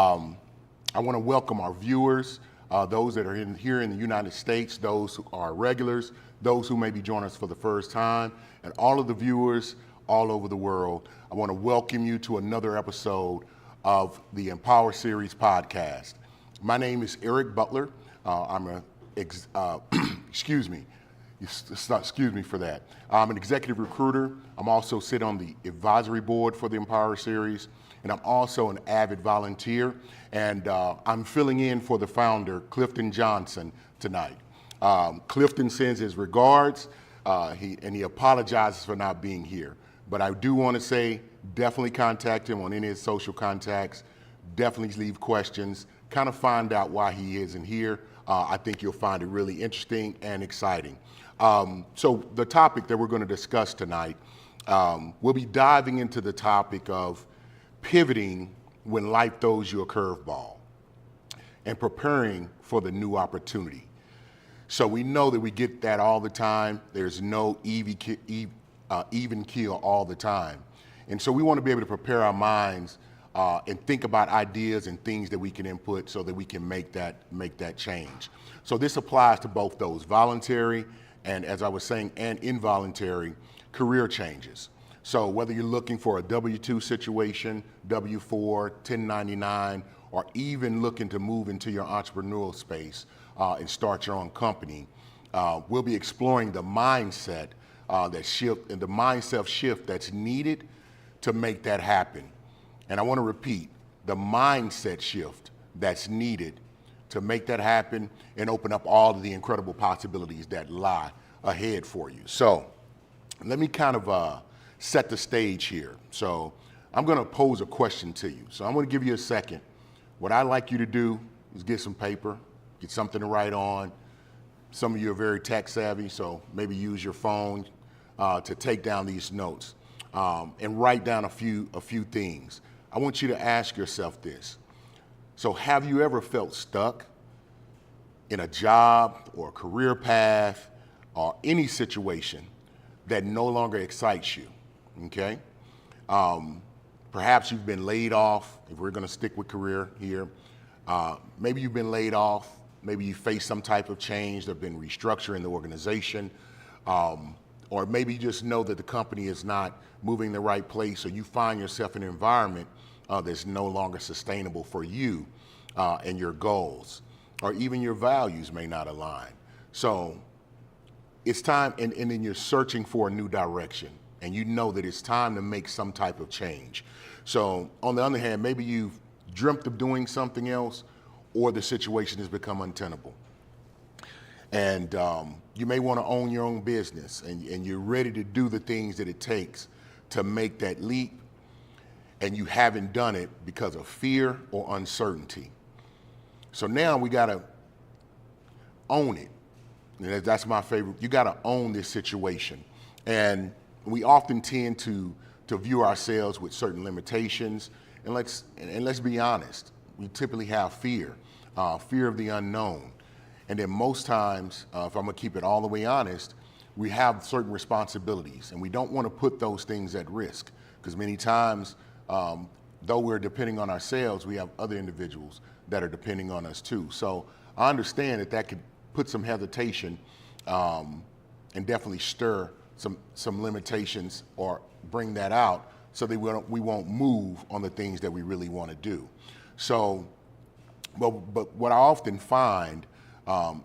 I want to welcome our viewers, those that are here in the United States, those who are regulars, those who may be joining us for the first time, and all of the viewers all over the world. I want to welcome you to another episode of the Empower Series podcast. My name is Eric Butler. Excuse me for that. I'm an executive recruiter. I'm also sit on the advisory board for the Empower Series, and I'm also an avid volunteer. And I'm filling in for the founder, Clifton Johnson, tonight. Clifton sends his regards, he apologizes for not being here. But I do want to say, definitely contact him on any of his social contacts. Definitely leave questions. Kind of find out why he isn't here. I think you'll find it really interesting and exciting. So the topic that we're going to discuss tonight, we'll be diving into the topic of pivoting when life throws you a curveball and preparing for the new opportunity. So we know that we get that all the time. There's no even keel all the time. And so we want to be able to prepare our minds and think about ideas and things that we can input so that we can make that change. So this applies to both those voluntary and, as I was saying, and involuntary career changes. So whether you're looking for a W-2 situation, W-4, 1099, or even looking to move into your entrepreneurial space and start your own company, we'll be exploring the mindset the mindset shift that's needed to make that happen. And I want to repeat, the mindset shift that's needed to make that happen and open up all of the incredible possibilities that lie ahead for you. So let me kind of set the stage here. So I'm going to pose a question to you. So I'm going to give you a second. What I'd like you to do is get some paper, get something to write on. Some of you are very tech savvy, so maybe use your phone to take down these notes and write down a few things. I want you to ask yourself this. So have you ever felt stuck in a job or a career path or any situation that no longer excites you? Okay. Perhaps you've been laid off, if we're going to stick with career here. Maybe you've been laid off. Maybe you face some type of change. There's been restructuring in the organization. Or maybe you just know that the company is not moving the right place, or you find yourself in an environment that's no longer sustainable for you and your goals, or even your values may not align. So it's time, and then you're searching for a new direction. And you know that it's time to make some type of change. So on the other hand, maybe you've dreamt of doing something else, or the situation has become untenable. And you may want to own your own business, and you're ready to do the things that it takes to make that leap, and you haven't done it because of fear or uncertainty. So now we got to own it. And that's my favorite. You got to own this situation. And we often tend to view ourselves with certain limitations, and let's be honest. We typically have fear of the unknown, and then most times, if I'm gonna keep it all the way honest, we have certain responsibilities, and we don't want to put those things at risk because many times, though we're depending on ourselves, we have other individuals that are depending on us too. So I understand that could put some hesitation and definitely stir some limitations or bring that out so that we won't move on the things that we really want to do. So, but what I often find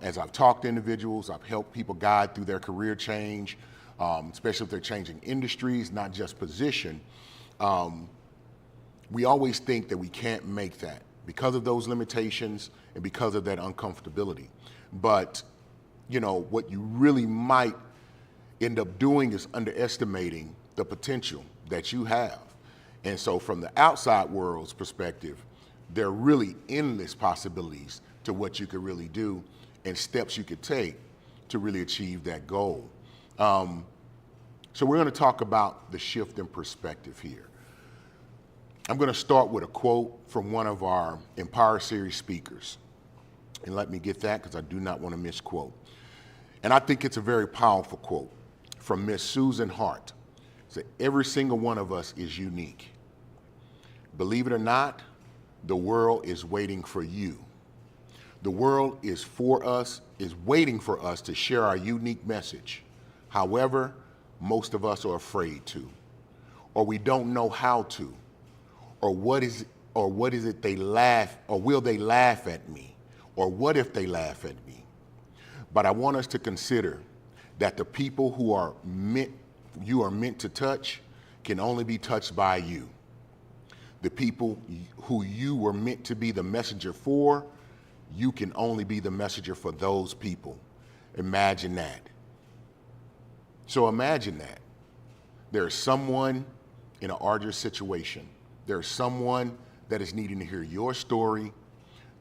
as I've talked to individuals, I've helped people guide through their career change, especially if they're changing industries, not just position, we always think that we can't make that because of those limitations and because of that uncomfortability. But, you know, what you really might end up doing is underestimating the potential that you have. And so from the outside world's perspective, there are really endless possibilities to what you could really do and steps you could take to really achieve that goal. So we're going to talk about the shift in perspective here. I'm going to start with a quote from one of our Empower Series speakers. And let me get that because I do not want to misquote. And I think it's a very powerful quote from Miss Susan Hart. It said, every single one of us is unique. Believe it or not, The world is waiting for you. The world is waiting for us to share our unique message. However, most of us are afraid to, or we don't know how to, or what is it they laugh, or will they laugh at me, or what if they laugh at me? But I want us to consider that the people who you are meant to touch can only be touched by you. The people who you were meant to be the messenger for, you can only be the messenger for those people. Imagine that. So imagine that. There's someone in an arduous situation. There's someone that is needing to hear your story.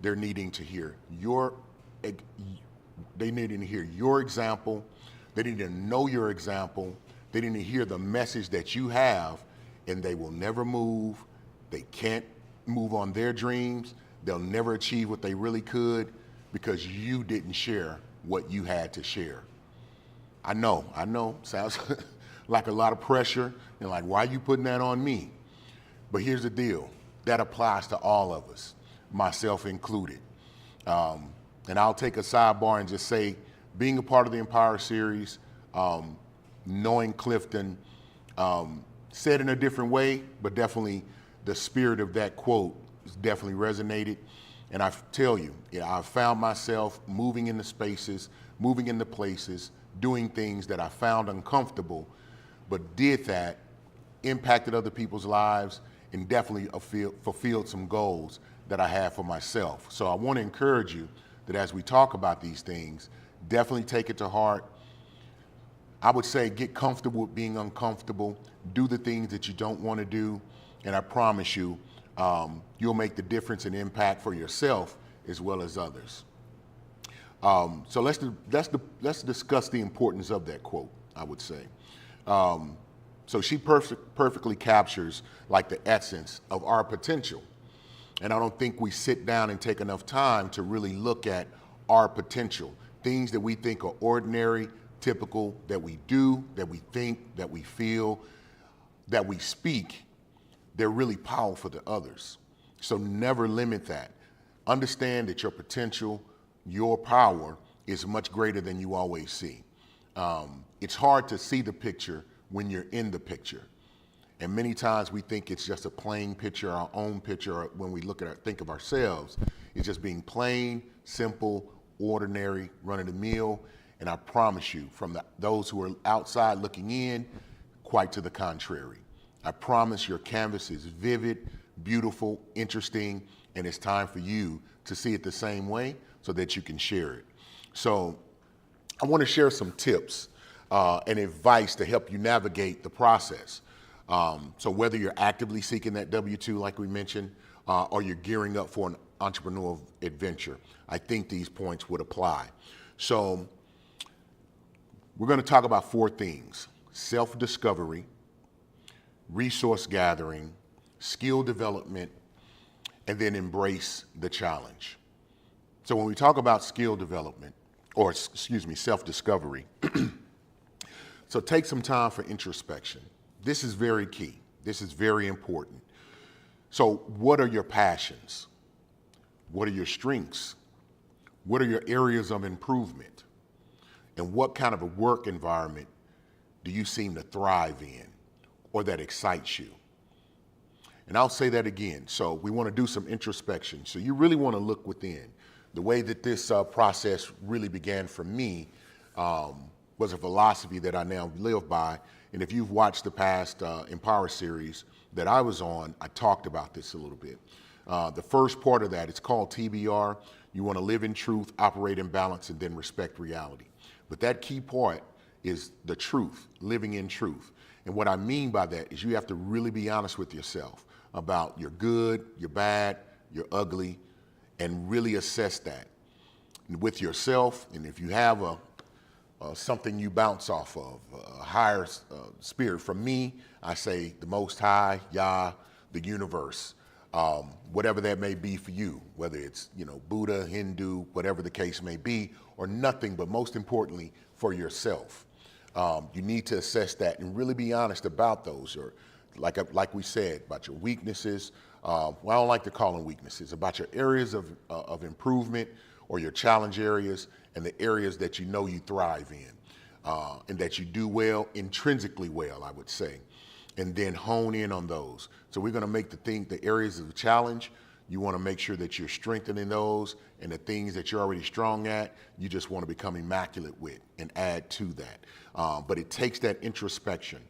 They're needing to hear your example. They need to know your example. They need to hear the message that you have, and they will never move. They can't move on their dreams. They'll never achieve what they really could because you didn't share what you had to share. I know, sounds like a lot of pressure and like, why are you putting that on me? But here's the deal, that applies to all of us, myself included. And I'll take a sidebar and just say, being a part of the Empower series, knowing Clifton, said in a different way, but definitely the spirit of that quote definitely resonated. And I tell you, I found myself moving into spaces, moving into places, doing things that I found uncomfortable, but did that, impacted other people's lives, and definitely fulfilled some goals that I had for myself. So I want to encourage you that as we talk about these things, definitely take it to heart. I would say get comfortable with being uncomfortable, do the things that you don't want to do, and I promise you, you'll make the difference and impact for yourself as well as others. So let's discuss the importance of that quote, I would say. So she perfectly captures like the essence of our potential. And I don't think we sit down and take enough time to really look at our potential, things that we think are ordinary, typical, that we do, that we think, that we feel, that we speak. They're really powerful to others. So never limit that. Understand that your potential, your power is much greater than you always see. It's hard to see the picture when you're in the picture. And many times we think it's just a plain picture, our own picture, or when we think of ourselves, it's just being plain, simple, ordinary, run-of-the-mill. And I promise you, from those who are outside looking in, quite to the contrary. I promise your canvas is vivid, beautiful, interesting, and it's time for you to see it the same way so that you can share it. So I want to share some tips and advice to help you navigate the process. So whether you're actively seeking that W-2, like we mentioned, or you're gearing up for an entrepreneurial adventure, I think these points would apply. So we're going to talk about 4 things: self-discovery, resource gathering, skill development, and then embrace the challenge. So when we talk about skill development, or self-discovery, so take some time for introspection. This is very key. This is very important. So what are your passions? What are your strengths? What are your areas of improvement? And what kind of a work environment do you seem to thrive in or that excites you? And I'll say that again. So we want to do some introspection. So you really want to look within. The way that this process really began for me was a philosophy that I now live by. And if you've watched the past Empower series that I was on, I talked about this a little bit. The first part of that, it's called TBR. You want to live in truth, operate in balance, and then respect reality. But that key part is the truth, living in truth. And what I mean by that is you have to really be honest with yourself about your good, your bad, your ugly, and really assess that with yourself. And if you have something you bounce off of, a higher spirit, from me, I say the Most High, Yah, the universe, whatever that may be for you, whether it's Buddha, Hindu, whatever the case may be, or nothing, but most importantly, for yourself. You need to assess that and really be honest about those, or like we said, about your weaknesses, well, I don't like to call them weaknesses, about your areas of improvement or your challenge areas and the areas that you know you thrive in and that you do well, intrinsically well, I would say, and then hone in on those. So we're going to make the areas of the challenge, you want to make sure that you're strengthening those, and the things that you're already strong at, you just want to become immaculate with and add to that. But it takes that introspection.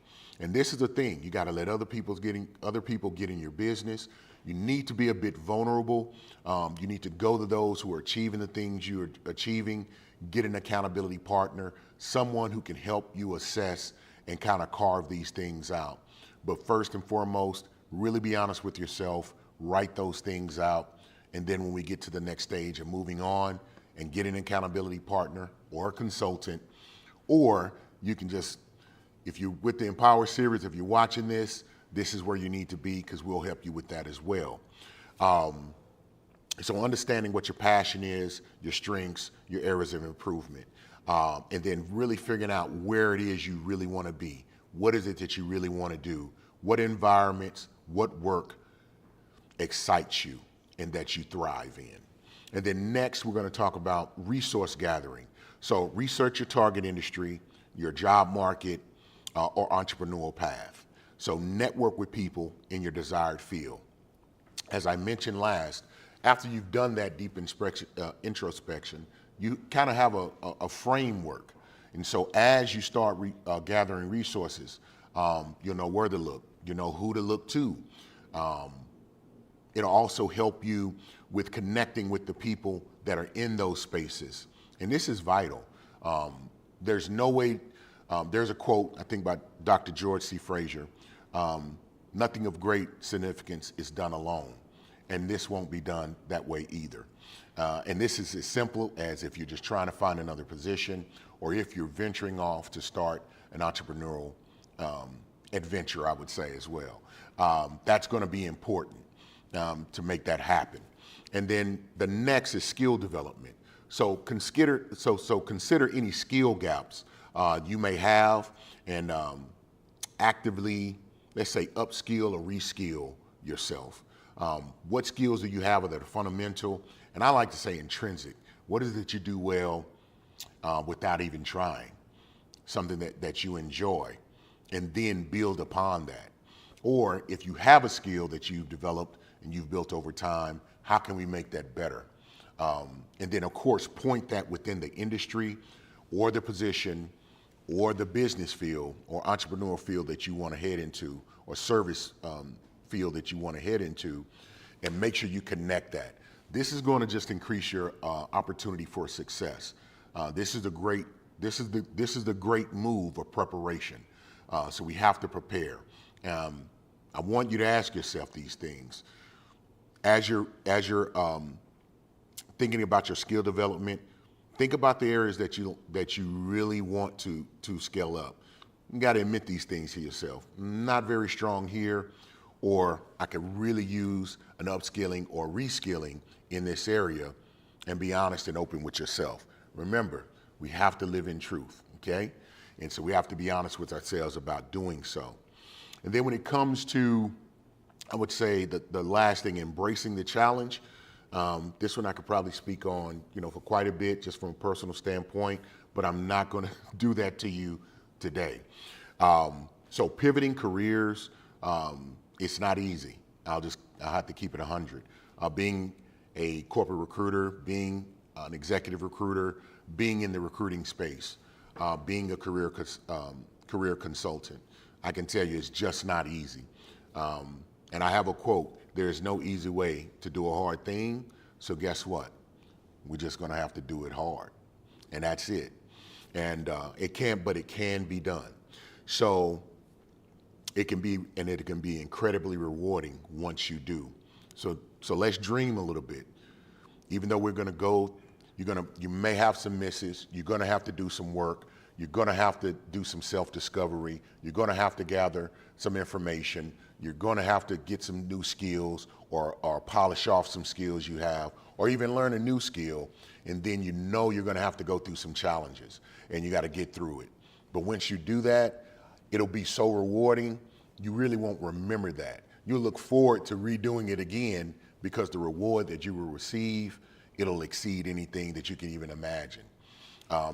And this is the thing, you got to let other people get in your business. You need to be a bit vulnerable. You need to go to those who are achieving the things you're achieving, get an accountability partner, someone who can help you assess and kind of carve these things out. But first and foremost, really be honest with yourself, write those things out, and then when we get to the next stage of moving on and get an accountability partner or a consultant, or you can just, if you're with the Empower series, if you're watching this is where you need to be, because we'll help you with that as well. So understanding what your passion is, your strengths, your areas of improvement, and then really figuring out where it is you really want to be. What is it that you really want to do? What environments, what work excites you and that you thrive in? And then next, we're going to talk about resource gathering. So research your target industry, your job market, or entrepreneurial path. So network with people in your desired field. As I mentioned last, after you've done that deep introspection, you kind of have a framework. And so as you start gathering resources, you'll know where to look, you know who to look to. It'll also help you with connecting with the people that are in those spaces. And this is vital. There's no way, there's a quote, I think by Dr. George C. Fraser, nothing of great significance is done alone. And this won't be done that way either. And this is as simple as if you're just trying to find another position, or if you're venturing off to start an entrepreneurial adventure, I would say as well. That's going to be important to make that happen. And then the next is skill development. So consider any skill gaps you may have, and actively, let's say, upskill or reskill yourself. What skills do you have that are fundamental? And I like to say intrinsic. What is it that you do well without even trying? Something that you enjoy, and then build upon that. Or if you have a skill that you've developed and you've built over time, how can we make that better? And then, of course, point that within the industry or the position or the business field or entrepreneurial field that you want to head into, or service field that you want to head into, and make sure you connect that. This is going to just increase your opportunity for success. This is the great move of preparation. So we have to prepare. I want you to ask yourself these things as you're thinking about your skill development. Think about the areas that you really want to scale up. You got to admit these things to yourself. Not very strong here, or I could really use an upskilling or reskilling in this area, and be honest and open with yourself. Remember, we have to live in truth, okay? And so we have to be honest with ourselves about doing so. And then when it comes to, I would say, the last thing, embracing the challenge, this one I could probably speak on, for quite a bit, just from a personal standpoint, but I'm not going to do that to you today. So pivoting careers, it's not easy. I'll have to keep it 100. Being a corporate recruiter, being an executive recruiter, being in the recruiting space, being a career consultant, I can tell you it's just not easy. And I have a quote: there is no easy way to do a hard thing, so guess what? We're just gonna have to do it hard. And that's it. And it can be done. So it can be incredibly rewarding once you do. So let's dream a little bit. Even though we're gonna go, you may have some misses, you're gonna have to do some work, you're gonna have to do some self-discovery, you're gonna have to gather some information, you're gonna have to get some new skills or polish off some skills you have, or even learn a new skill, and then you're gonna have to go through some challenges, and you gotta get through it. But once you do that, it'll be so rewarding, you really won't remember that. you'll look forward to redoing it again because the reward that you will receive, it'll exceed anything that you can even imagine.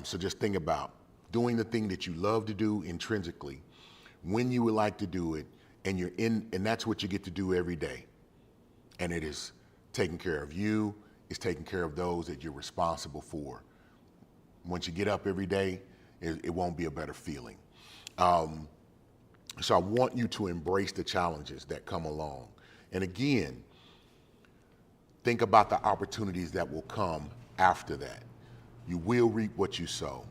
So just think about doing the thing that you love to do intrinsically, when you would like to do it, and and that's what you get to do every day. And it is taking care of you, it's taking care of those that you're responsible for. Once you get up every day, it won't be a better feeling. So I want you to embrace the challenges that come along. And again, think about the opportunities that will come after that. You will reap what you sow.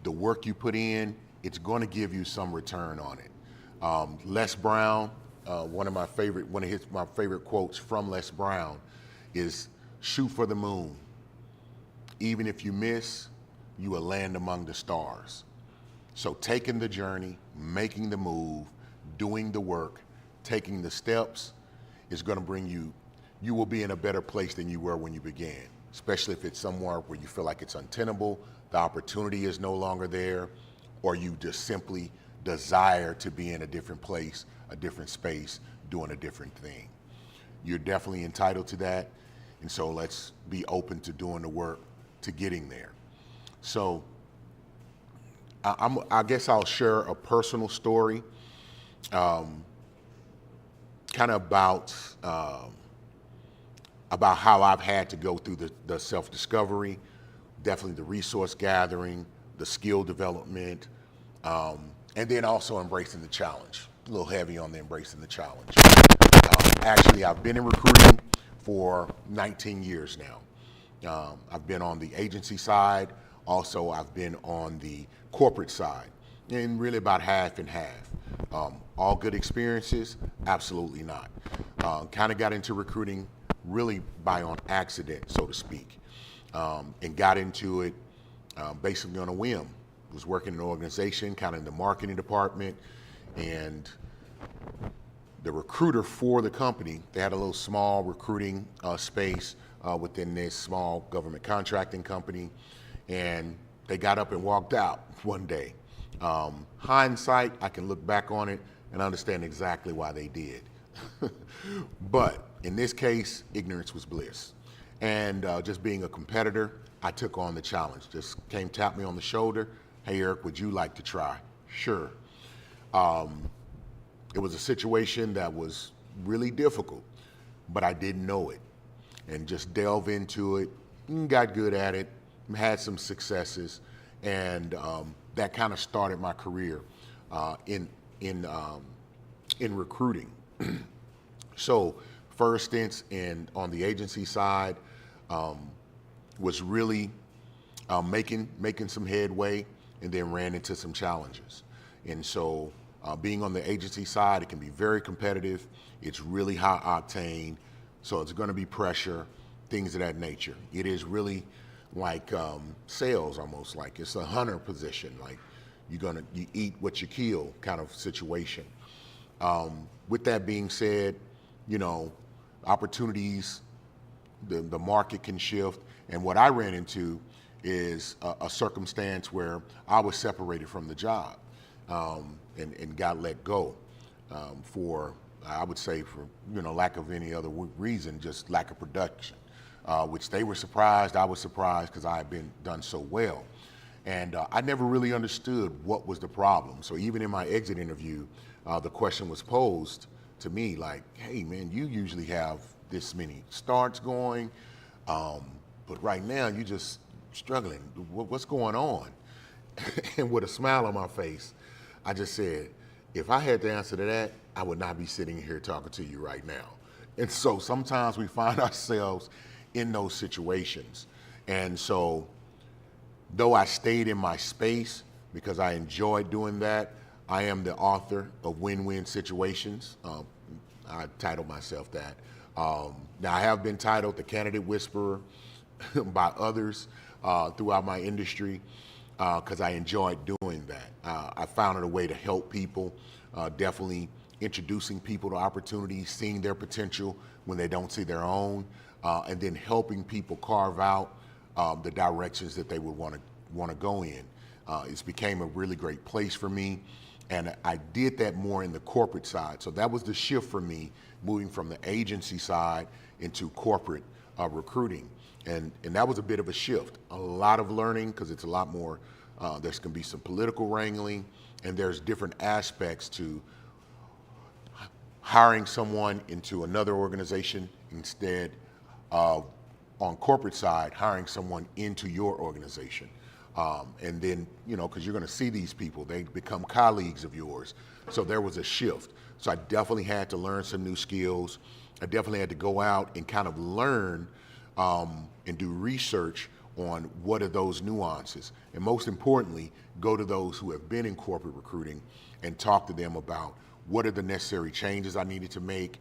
The work you put in, it's going to give you some return on it. Les Brown, one of my favorite quotes from Les Brown is, "Shoot for the moon. Even if you miss, you will land among the stars." So taking the journey, making the move, doing the work, taking the steps is going to bring you will be in a better place than you were when you began, especially if it's somewhere where you feel like it's untenable, the opportunity is no longer there, or you just simply desire to be in a different place, a different space, doing a different thing. You're definitely entitled to that, and so let's be open to doing the work to getting there. So I guess I'll share a personal story, kind of about how I've had to go through the self-discovery, definitely the resource gathering, the skill development, and then also embracing the challenge. A little heavy on the embracing the challenge. Actually, I've been in recruiting for 19 years now. I've been on the agency side. Also, I've been on the corporate side, and really about half and half. All good experiences? Absolutely not. Kind of got into recruiting really by on accident, so to speak, and got into it basically on a whim. Was working in an organization, kind of in the marketing department, and the recruiter for the company, they had a little small recruiting space within this small government contracting company, and they got up and walked out one day. Hindsight, I can look back on it and understand exactly why they did. But in this case, ignorance was bliss. And just being a competitor, I took on the challenge. Just came, tapped me on the shoulder. "Hey, Eric, would you like to try?" Sure. It was a situation that was really difficult, but I didn't know it. And just delve into it, got good at it, had some successes, and that kind of started my career in recruiting. So first instance on the agency side was really making some headway, and then ran into some challenges. And so being on the agency side, it can be very competitive. It's really high octane, so it's going to be pressure, things of that nature. It is really like sales, almost like it's a hunter position, like you eat what you kill kind of situation. With that being said, opportunities, the market can shift, and what I ran into is a circumstance where I was separated from the job and got let go for, I would say, for lack of any other reason, just lack of production. Which they were surprised, I was surprised because I had done so well. And I never really understood what was the problem. So even in my exit interview, the question was posed to me like, "Hey man, you usually have this many starts going, but right now you just struggling. What's going on?" And with a smile on my face, I just said, if I had the answer to that, I would not be sitting here talking to you right now. And so sometimes we find ourselves in those situations. And so though I stayed in my space because I enjoyed doing that, I am the author of Win-Win Situations. I titled myself that. Now I have been titled the Candidate Whisperer by others throughout my industry because I enjoyed doing that. I found it a way to help people, definitely introducing people to opportunities, seeing their potential when they don't see their own, and then helping people carve out the directions that they would want to go in. It's became a really great place for me. And I did that more in the corporate side. So that was the shift for me, moving from the agency side into corporate recruiting. And that was a bit of a shift. A lot of learning, because it's a lot more, there's going to be some political wrangling, and there's different aspects to hiring someone into another organization instead of, on corporate side, hiring someone into your organization. And then, because you're going to see these people, they become colleagues of yours. So there was a shift. So I definitely had to learn some new skills. I definitely had to go out and kind of learn and do research on what are those nuances. And most importantly, go to those who have been in corporate recruiting and talk to them about what are the necessary changes I needed to make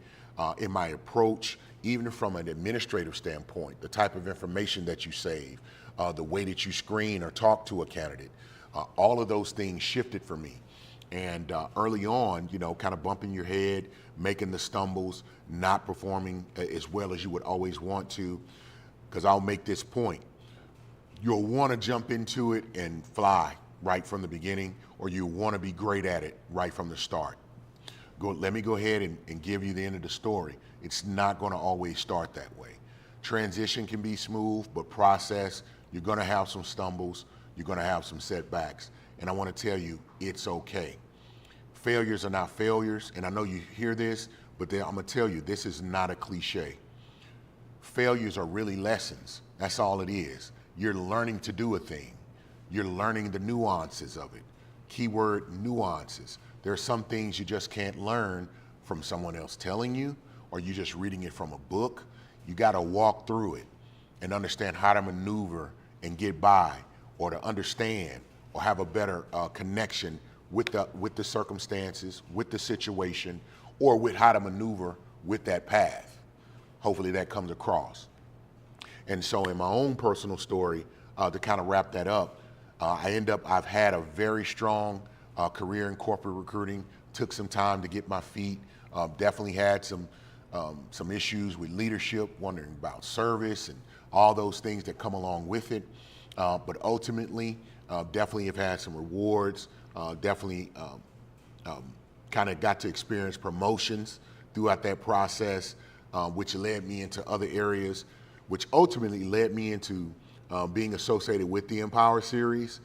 in my approach, even from an administrative standpoint, the type of information that you save, the way that you screen or talk to a candidate. All of those things shifted for me. And early on, kind of bumping your head, making the stumbles, not performing as well as you would always want to, because I'll make this point. You'll want to jump into it and fly right from the beginning, or you want to be great at it right from the start. Let me go ahead and give you the end of the story. It's not going to always start that way. Transition can be smooth, but process, you're going to have some stumbles, you're going to have some setbacks, and I want to tell you, it's okay. Failures are not failures, and I know you hear this, but I'm going to tell you, this is not a cliche. Failures are really lessons. That's all it is. You're learning to do a thing. You're learning the nuances of it. Keyword, nuances. There are some things you just can't learn from someone else telling you, or you just reading it from a book. You got to walk through it and understand how to maneuver and get by, or to understand or have a better connection with the circumstances, with the situation, or with how to maneuver with that path. Hopefully that comes across. And so in my own personal story, to kind of wrap that up, I've had a very strong career in corporate recruiting. Took some time to get my feet. Definitely had some issues with leadership, wondering about service and all those things that come along with it. But ultimately, definitely have had some rewards. Definitely kind of got to experience promotions throughout that process, which led me into other areas, which ultimately led me into being associated with the Empower series,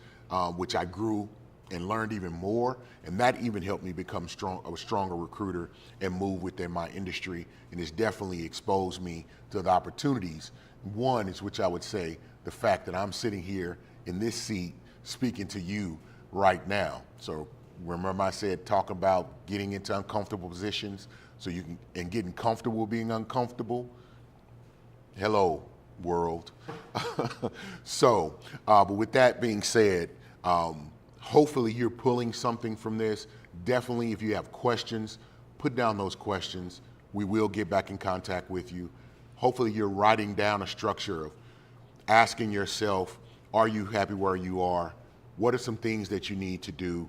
which I grew and learned even more, and that even helped me become a stronger recruiter and move within my industry, and it's definitely exposed me to the opportunities. One is, which I would say, the fact that I'm sitting here in this seat speaking to you right now. So remember I said, talk about getting into uncomfortable positions so you can, and getting comfortable being uncomfortable. Hello, world. So, but with that being said, hopefully you're pulling something from this. Definitely, if you have questions, put down those questions. We will get back in contact with you. Hopefully you're writing down a structure of asking yourself, are you happy where you are? What are some things that you need to do?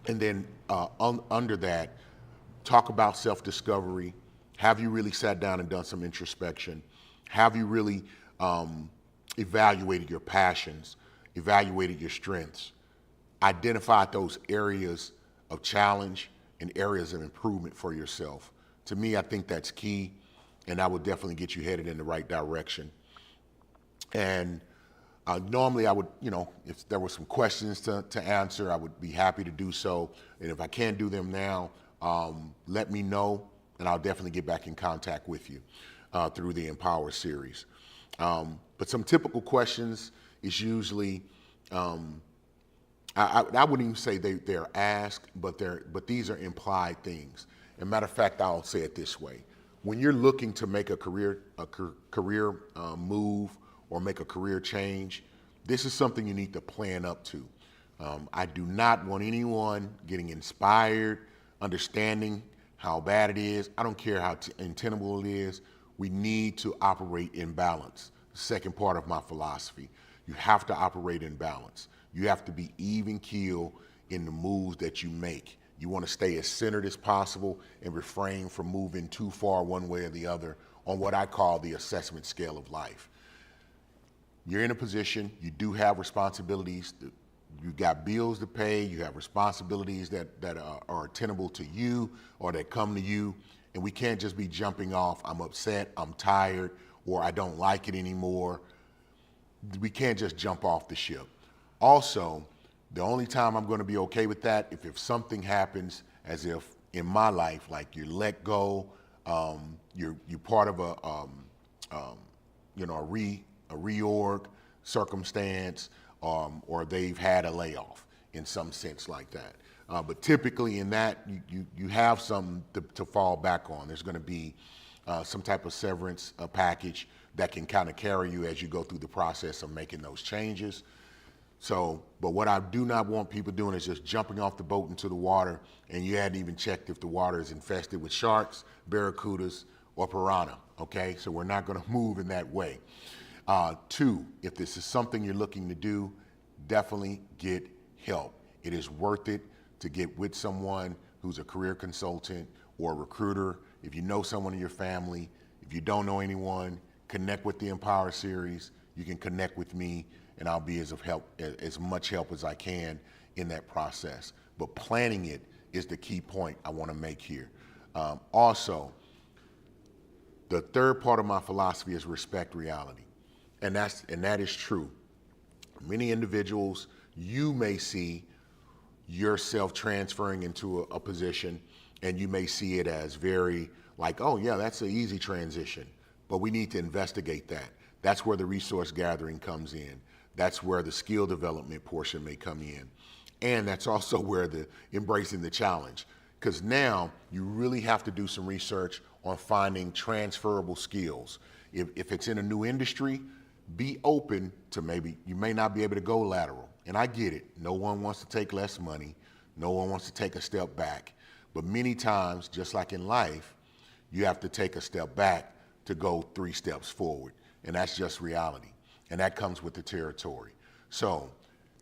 And then under that, talk about self-discovery. Have you really sat down and done some introspection? Have you really evaluated your passions, evaluated your strengths, identified those areas of challenge and areas of improvement for yourself? To me, I think that's key, and that would definitely get you headed in the right direction. And normally I would, if there were some questions to answer, I would be happy to do so. And if I can't do them now, let me know, and I'll definitely get back in contact with you through the Empower series. But some typical questions is usually, I wouldn't even say they're asked, but these are implied things. As a matter of fact, I'll say it this way. When you're looking to make a career move or make a career change, this is something you need to plan up to. I do not want anyone getting inspired, understanding how bad it is. I don't care how untenable it is. We need to operate in balance. The second part of my philosophy. You have to operate in balance. You have to be even keel in the moves that you make. You want to stay as centered as possible and refrain from moving too far one way or the other on what I call the assessment scale of life. You're in a position, you do have responsibilities. you got bills to pay, you have responsibilities that are attainable to you or that come to you, and we can't just be jumping off, I'm upset, I'm tired, or I don't like it anymore. We can't just jump off the ship. Also, the only time I'm going to be okay with that if something happens, as if in my life, like you're let go, you're part of a reorg circumstance, or they've had a layoff in some sense like that. But typically in that, you have some to fall back on. There's going to be some type of severance package that can kind of carry you as you go through the process of making those changes. So, but what I do not want people doing is just jumping off the boat into the water, and you hadn't even checked if the water is infested with sharks, barracudas, or piranha, okay? So we're not gonna move in that way. Two, if this is something you're looking to do, definitely get help. It is worth it to get with someone who's a career consultant or a recruiter. If you know someone in your family, if you don't know anyone, connect with the Empower Series. You can connect with me, and I'll be as much help as I can in that process. But planning it is the key point I want to make here. Also, the third part of my philosophy is respect reality, and that is true. Many individuals, you may see yourself transferring into a position, and you may see it as very like, oh yeah, that's an easy transition. But we need to investigate that. That's where the resource gathering comes in. That's where the skill development portion may come in. And that's also where the embracing the challenge. Because now you really have to do some research on finding transferable skills. If it's in a new industry, be open to maybe, you may not be able to go lateral. And I get it. No one wants to take less money. No one wants to take a step back. But many times, just like in life, you have to take a step back to go 3 steps forward. And that's just reality. And that comes with the territory. So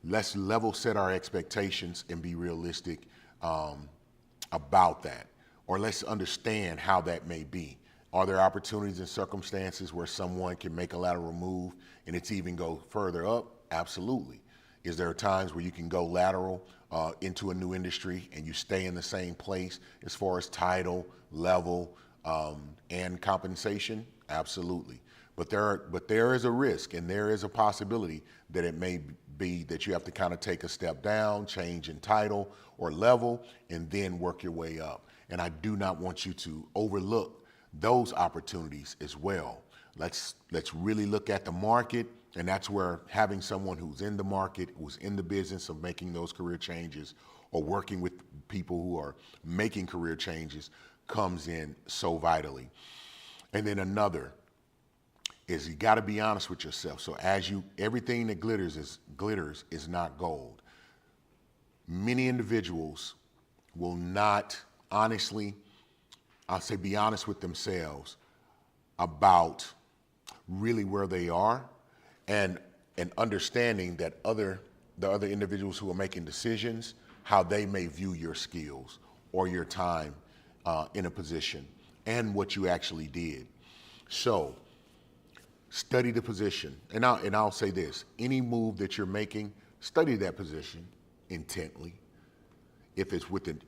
let's level set our expectations and be realistic about that. Or let's understand how that may be. Are there opportunities and circumstances where someone can make a lateral move and it's even go further up? Absolutely. Is there times where you can go lateral into a new industry and you stay in the same place as far as title, level, and compensation? Absolutely. But there is a risk, and there is a possibility that it may be that you have to kind of take a step down, change in title or level, and then work your way up. And I do not want you to overlook those opportunities as well. Let's really look at the market, and that's where having someone who's in the market, who's in the business of making those career changes or working with people who are making career changes comes in so vitally. And then another is you got to be honest with yourself. So everything that glitters is not gold. Many individuals will not honestly, I'll say, be honest with themselves about really where they are, and understanding that the other individuals who are making decisions, how they may view your skills or your time in a position and what you actually did. So study the position. And I'll say this, any move that you're making, study that position intently. If it's within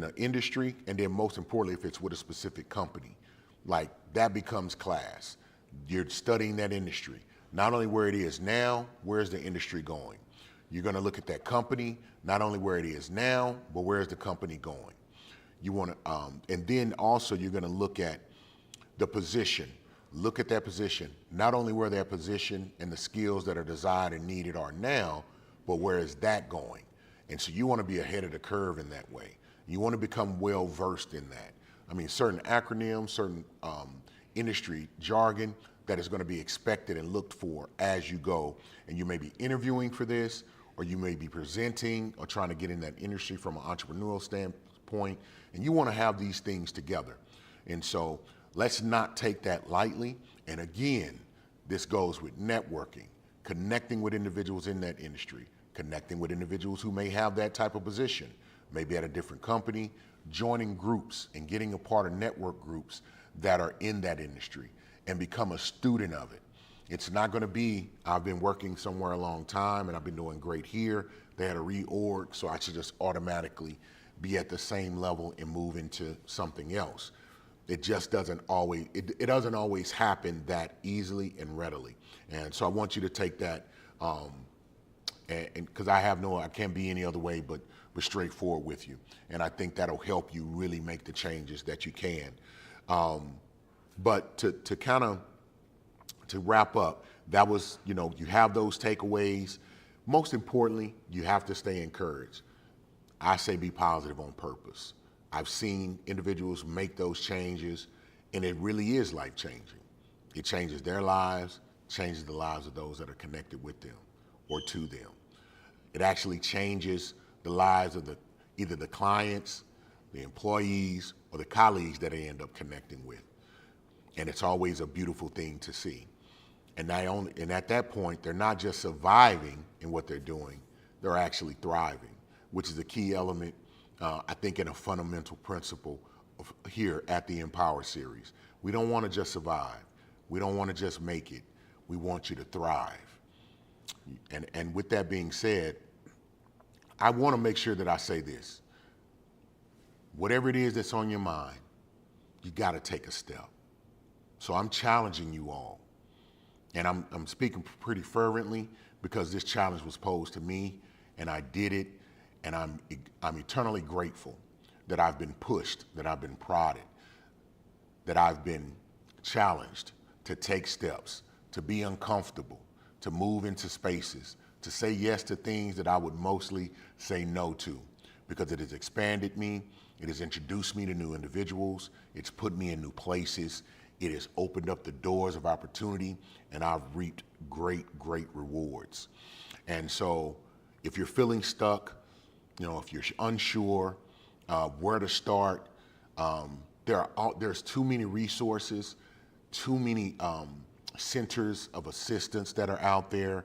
an industry, and then most importantly, if it's with a specific company, like that becomes class. You're studying that industry, not only where it is now, where's the industry going? You're gonna look at that company, not only where it is now, but where's the company going? You wanna, and then also you're gonna look at the position. Look at that position, not only where that position and the skills that are desired and needed are now, but where is that going? And so you want to be ahead of the curve in that way. You want to become well versed in that. I mean, certain acronyms, certain industry jargon that is going to be expected and looked for as you go. And you may be interviewing for this, or you may be presenting or trying to get in that industry from an entrepreneurial standpoint. And you want to have these things together. And so let's not take that lightly. And again, this goes with networking, connecting with individuals in that industry, connecting with individuals who may have that type of position, maybe at a different company, joining groups and getting a part of network groups that are in that industry, and become a student of it. It's not going to be, I've been working somewhere a long time and I've been doing great here. They had a reorg, so I should just automatically be at the same level and move into something else. It just doesn't always, it doesn't always happen that easily and readily. And so I want you to take that, and because I can't be any other way but straightforward with you. And I think that'll help you really make the changes that you can. But to wrap up, that was, you have those takeaways. Most importantly, you have to stay encouraged. I say be positive on purpose. I've seen individuals make those changes, and it really is life-changing. It changes their lives, changes the lives of those that are connected with them or to them. It actually changes the lives of either the clients, the employees, or the colleagues that they end up connecting with. And it's always a beautiful thing to see. And at that point, they're not just surviving in what they're doing, they're actually thriving, which is a key element, I think, in a fundamental principle here at the Empower series. We don't want to just survive. We don't want to just make it. We want you to thrive. And with that being said, I want to make sure that I say this. Whatever it is that's on your mind, you got to take a step. So I'm challenging you all. And I'm speaking pretty fervently because this challenge was posed to me and I did it. And I'm eternally grateful that I've been pushed, that I've been prodded, that I've been challenged to take steps, to be uncomfortable, to move into spaces, to say yes to things that I would mostly say no to, because it has expanded me, it has introduced me to new individuals, it's put me in new places, it has opened up the doors of opportunity, and I've reaped great, great rewards. And so if you're feeling stuck, if you're unsure where to start, there's too many resources, too many centers of assistance that are out there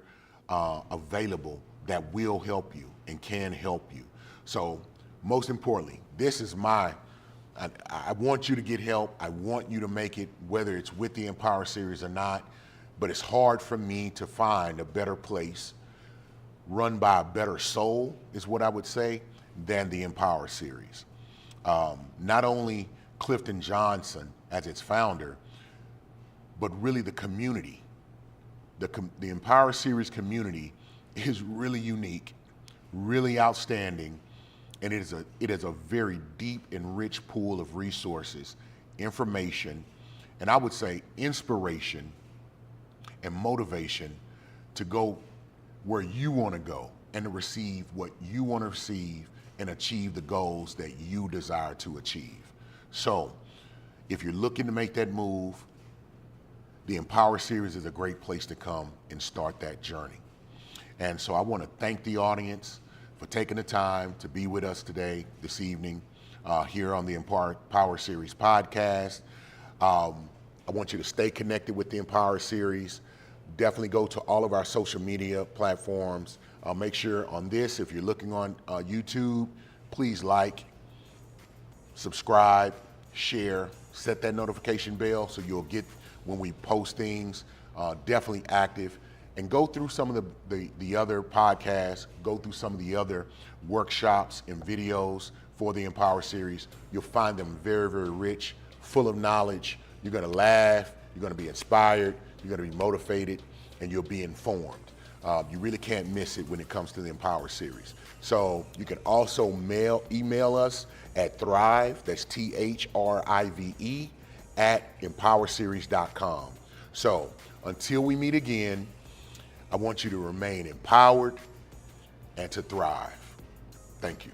available that will help you and can help you. So most importantly, I want you to get help. I want you to make it, whether it's with the Empower series or not, but it's hard for me to find a better place run by a better soul, is what I would say, than the Empower series. Not only Clifton Johnson as its founder, but really the community. The Empower series community is really unique, really outstanding, and it is a very deep and rich pool of resources, information, and I would say inspiration and motivation to go where you want to go and to receive what you want to receive and achieve the goals that you desire to achieve. So if you're looking to make that move, the Empower series is a great place to come and start that journey. And so I want to thank the audience for taking the time to be with us today, this evening, here on the Empower series podcast. I want you to stay connected with the Empower series. Definitely go to all of our social media platforms. Make sure on this, if you're looking on YouTube, please like, subscribe, share, set that notification bell so you'll get when we post things. Definitely active. And go through some of the other podcasts, go through some of the other workshops and videos for the Empower series. You'll find them very, very rich, full of knowledge. You're going to laugh, you're going to be inspired, you're going to be motivated, and you'll be informed. You really can't miss it when it comes to the Empower series. So you can also email us at Thrive, that's THRIVE, at empowerseries.com. So until we meet again, I want you to remain empowered and to thrive. Thank you.